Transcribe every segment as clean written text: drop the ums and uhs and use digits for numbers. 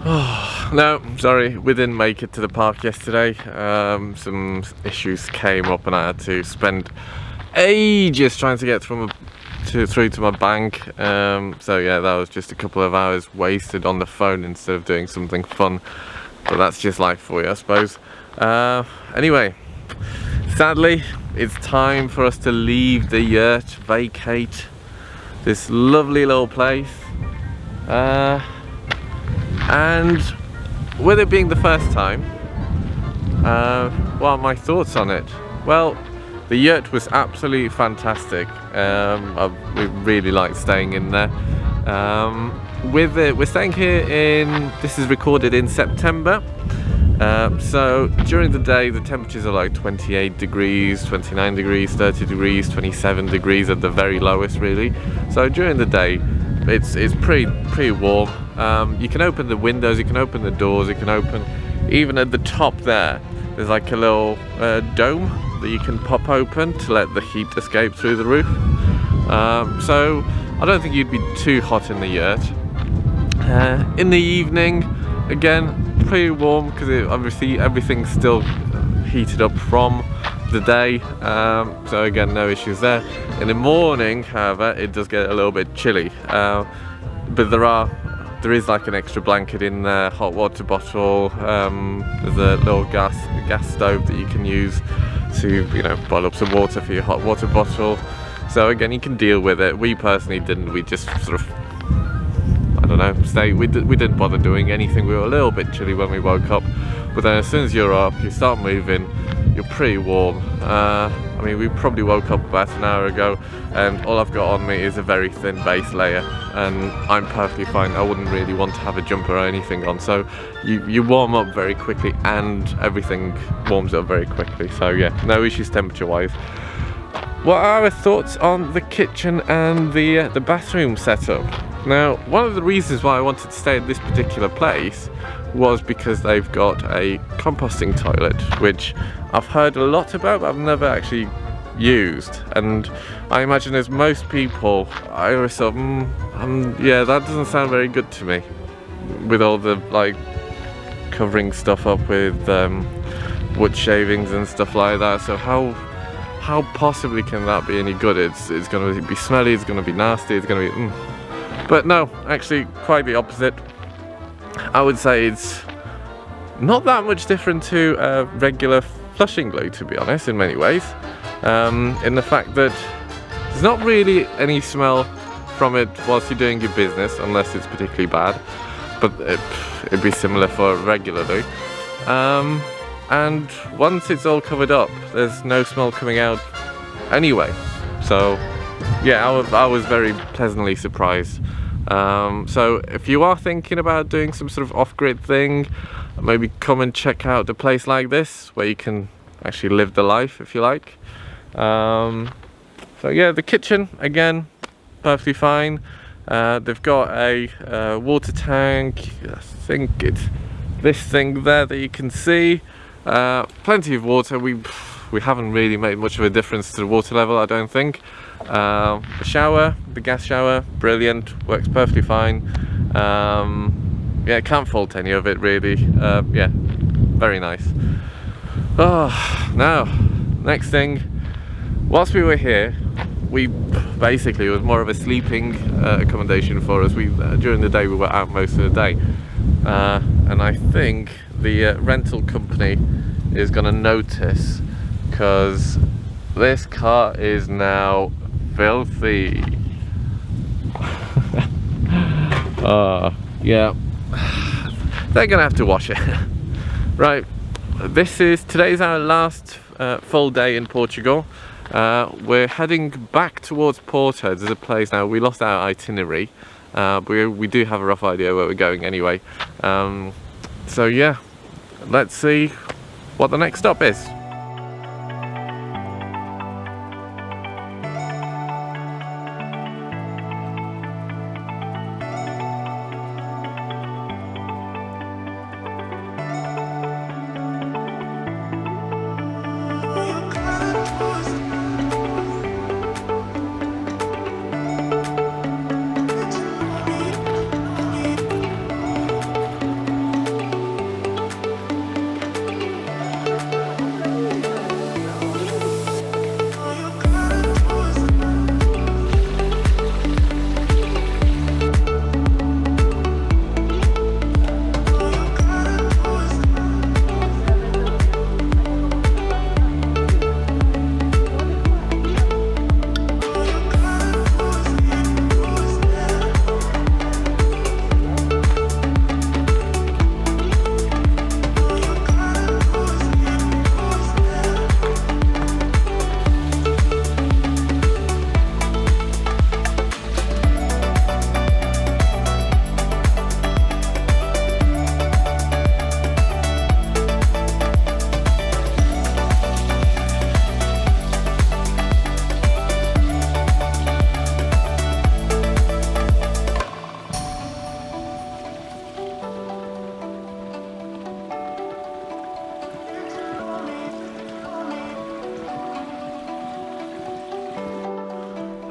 Oh, no, sorry, we didn't make it to the park yesterday. Some issues came up and I had to spend ages trying to get through to my bank. So yeah, that was just a couple of hours wasted on the phone instead of doing something fun. But that's just life for you, I suppose. Anyway, sadly, it's time for us to leave the yurt, vacate this lovely little place. And with it being the first time, what are my thoughts on it? Well, the yurt was absolutely fantastic. We really liked staying in there. We're staying here this is recorded in September. So during the day the temperatures are like 28 degrees, 29 degrees, 30 degrees, 27 degrees at the very lowest really. So during the day it's pretty warm. You can open the windows, you can open the doors, you can open, even at the top there's like a little dome that you can pop open to let the heat escape through the roof. So I don't think you'd be too hot in the yurt. In the evening, again, pretty warm because obviously everything's still heated up from the day. So again, no issues there. In the morning, however, it does get a little bit chilly. But there is like an extra blanket in there, hot water bottle. There's a little gas stove that you can use to, boil up some water for your hot water bottle. So again, you can deal with it. We personally didn't. We just sort of, I don't know, we didn't bother doing anything. We were a little bit chilly when we woke up, but then as soon as you're up, you start moving, you're pretty warm. I mean, we probably woke up about an hour ago, and all I've got on me is a very thin base layer, and I'm perfectly fine. I wouldn't really want to have a jumper or anything on. So you warm up very quickly, and everything warms up very quickly. So yeah, no issues temperature-wise. What are our thoughts on the kitchen and the bathroom setup? Now, one of the reasons why I wanted to stay at this particular place was because they've got a composting toilet, which I've heard a lot about, but I've never actually used. And I imagine as most people, I always thought, yeah, that doesn't sound very good to me, with all the like covering stuff up with wood shavings and stuff like that. So how possibly can that be any good? It's going to be smelly, it's going to be nasty, it's going to be But no, actually quite the opposite. I would say it's not that much different to regular flushing glue, to be honest, in many ways. In the fact that there's not really any smell from it whilst you're doing your business, unless it's particularly bad. But it'd be similar for regular glue. And once it's all covered up, there's no smell coming out anyway. So yeah, I was very pleasantly surprised. So if you are thinking about doing some sort of off-grid thing, maybe come and check out a place like this where you can actually live the life, if you like. So yeah, the kitchen, again, perfectly fine. They've got a water tank. I think it's this thing there that you can see. Plenty of water. We haven't really made much of a difference to the water level, I don't think. The shower, the gas shower, brilliant, works perfectly fine. Yeah, can't fault any of it really. Yeah, very nice. Now, next thing, whilst we were here, we basically, it was more of a sleeping accommodation for us. During the day we were out most of the day, and I think the rental company is going to notice, because this car is now filthy. Yeah, they're gonna have to wash it. Right, today's our last full day in Portugal. We're heading back towards Porto. There's a place now, we lost our itinerary, but we do have a rough idea where we're going anyway. So yeah, let's see what the next stop is.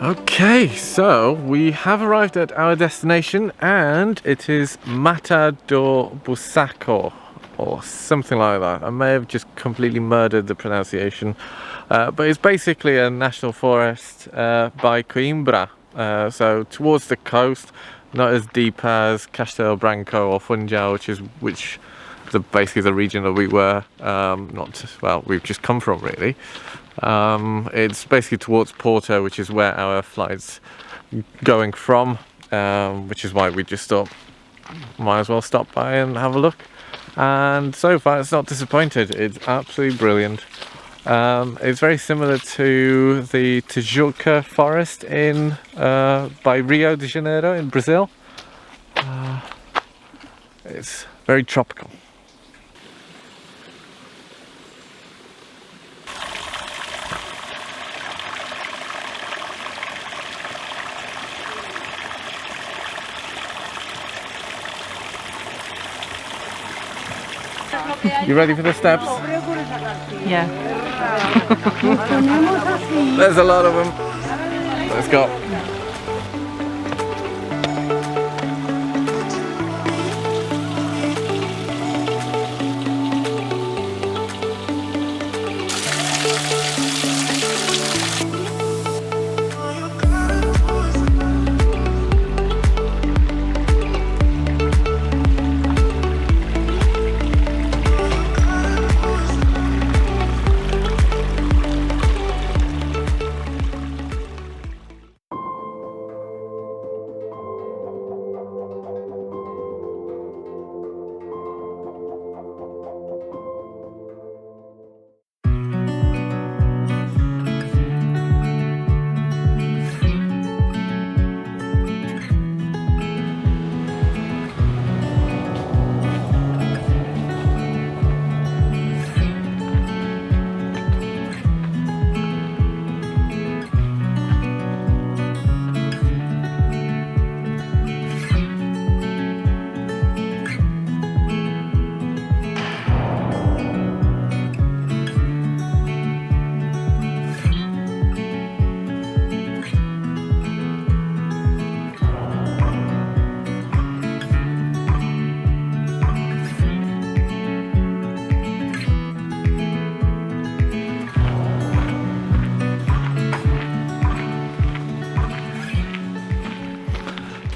Okay, so we have arrived at our destination and it is Mata do Buçaco or something like that. I may have just completely murdered the pronunciation, but it's basically a national forest by Coimbra, so towards the coast, not as deep as Castelo Branco or Funchal, which basically the region that we were we've just come from, really. It's basically towards Porto, which is where our flight's going from, which is why we just thought might as well stop by and have a look. And so far it's not disappointed. It's absolutely brilliant. It's very similar to the Tijuca forest in by Rio de Janeiro in Brazil. It's very tropical. You ready for the steps? Yeah. There's a lot of them. Let's go.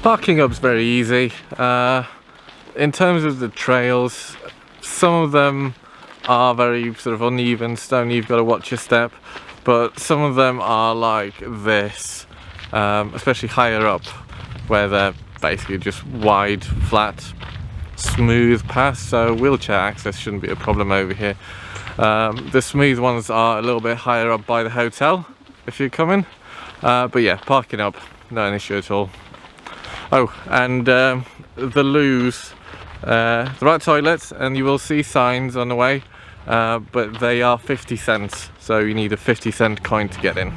Parking up's very easy. In terms of the trails, some of them are very sort of uneven, stony, you've got to watch your step, but some of them are like this, especially higher up, where they're basically just wide, flat, smooth paths, so wheelchair access shouldn't be a problem over here. The smooth ones are a little bit higher up by the hotel, if you're coming, but yeah, parking up, not an issue at all. Oh, and the loos, the right toilets, and you will see signs on the way, but they are 50 cents, so you need a 50-cent coin to get in.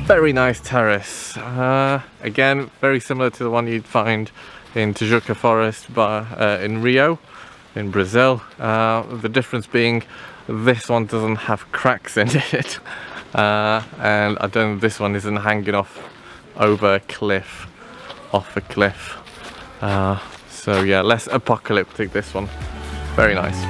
Very nice terrace. Again, very similar to the one you'd find in Tijuca Forest in Rio, in Brazil. The difference being this one doesn't have cracks in it. And I don't know, this one isn't hanging off a cliff. So yeah, less apocalyptic, this one. Very nice.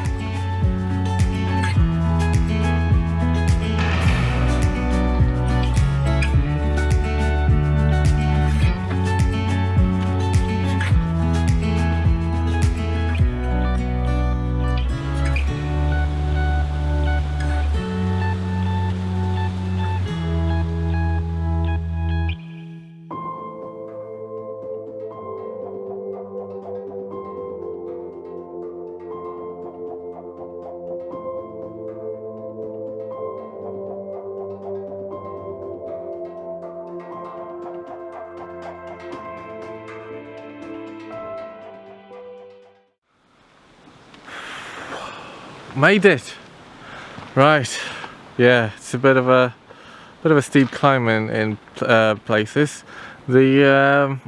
made it. Right, yeah, it's a bit of a steep climb in places. The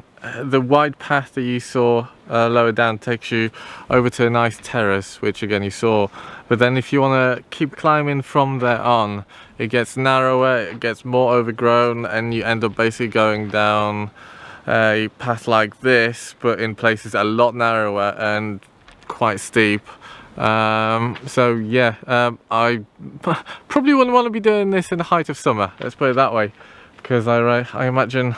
wide path that you saw lower down takes you over to a nice terrace, which again you saw, but then if you want to keep climbing from there on, it gets narrower, it gets more overgrown, and you end up basically going down a path like this, but in places a lot narrower and quite steep. So yeah, I probably wouldn't want to be doing this in the height of summer, let's put it that way, because I imagine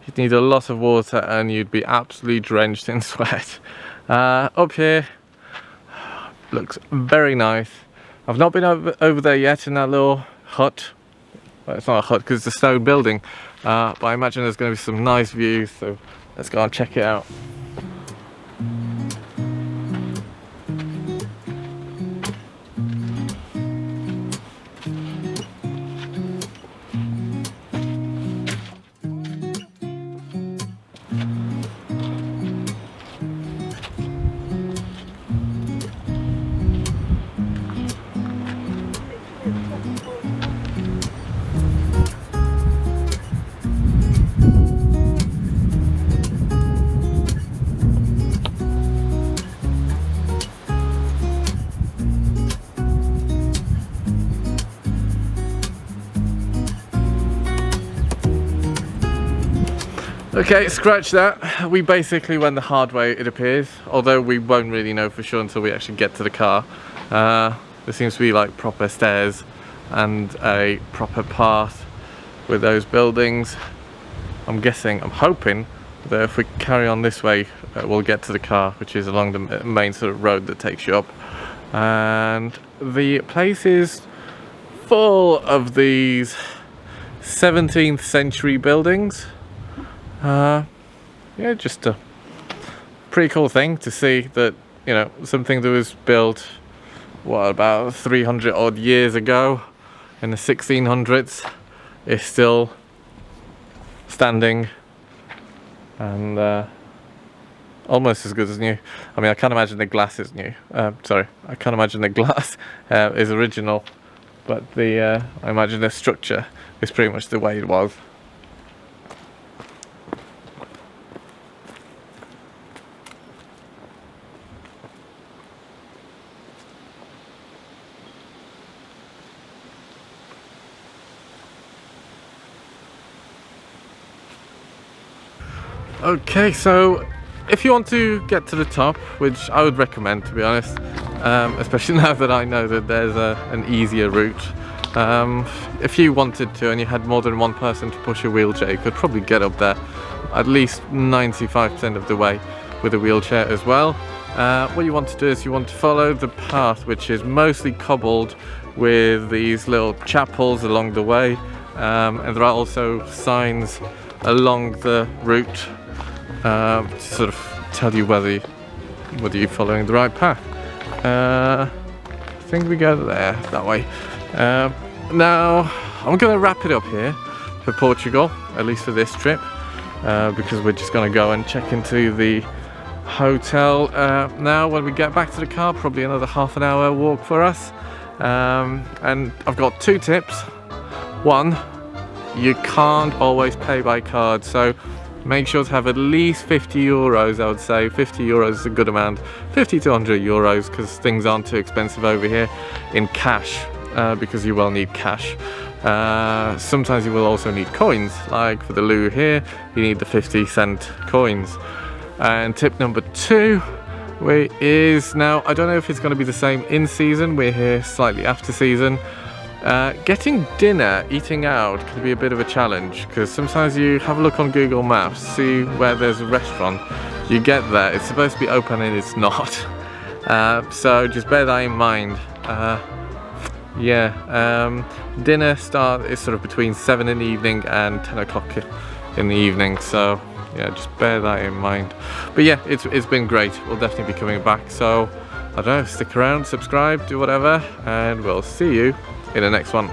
you'd need a lot of water and you'd be absolutely drenched in sweat. Up here looks very nice. I've not been over there yet in that little hut. Well, it's not a hut because it's a stone building, but I imagine there's going to be some nice views, so let's go and check it out. Okay, scratch that. We basically went the hard way, it appears, although we won't really know for sure until we actually get to the car. There seems to be like proper stairs and a proper path with those buildings. I'm hoping that if we carry on this way, we'll get to the car, which is along the main sort of road that takes you up. And the place is full of these 17th century buildings. Yeah, just a pretty cool thing to see that, you know, something that was built, what, about 300 odd years ago in the 1600s is still standing and almost as good as new. I mean, I can't imagine the glass is new. Sorry, I can't imagine the glass is original, but I imagine the structure is pretty much the way it was. Okay, so if you want to get to the top, which I would recommend to be honest, especially now that I know that there's an easier route, if you wanted to and you had more than one person to push a wheelchair, you could probably get up there at least 95% of the way with a wheelchair as well. What you want to do is you want to follow the path, which is mostly cobbled with these little chapels along the way, and there are also signs along the route to sort of tell you whether you're following the right path. I think we go there, that way. Now I'm going to wrap it up here for Portugal, at least for this trip, because we're just going to go and check into the hotel now. When we get back to the car, probably another half an hour walk for us, and I've got two tips. One, you can't always pay by card, so make sure to have at least 50 euros. I would say 50 euros is a good amount, 50 to 100 euros, because things aren't too expensive over here in cash, because you will need cash. Sometimes you will also need coins, like for the loo here you need the 50-cent coins. And tip number two is, now I don't know if it's going to be the same in season, we're here slightly after season. Getting dinner, eating out, can be a bit of a challenge, because sometimes you have a look on Google Maps, see where there's a restaurant, you get there, it's supposed to be open and it's not. So just bear that in mind. Dinner is sort of between 7 in the evening and 10 o'clock in the evening, so yeah, just bear that in mind. But yeah, it's been great. We'll definitely be coming back, so I don't know, stick around, subscribe, do whatever, and we'll see you in the next one.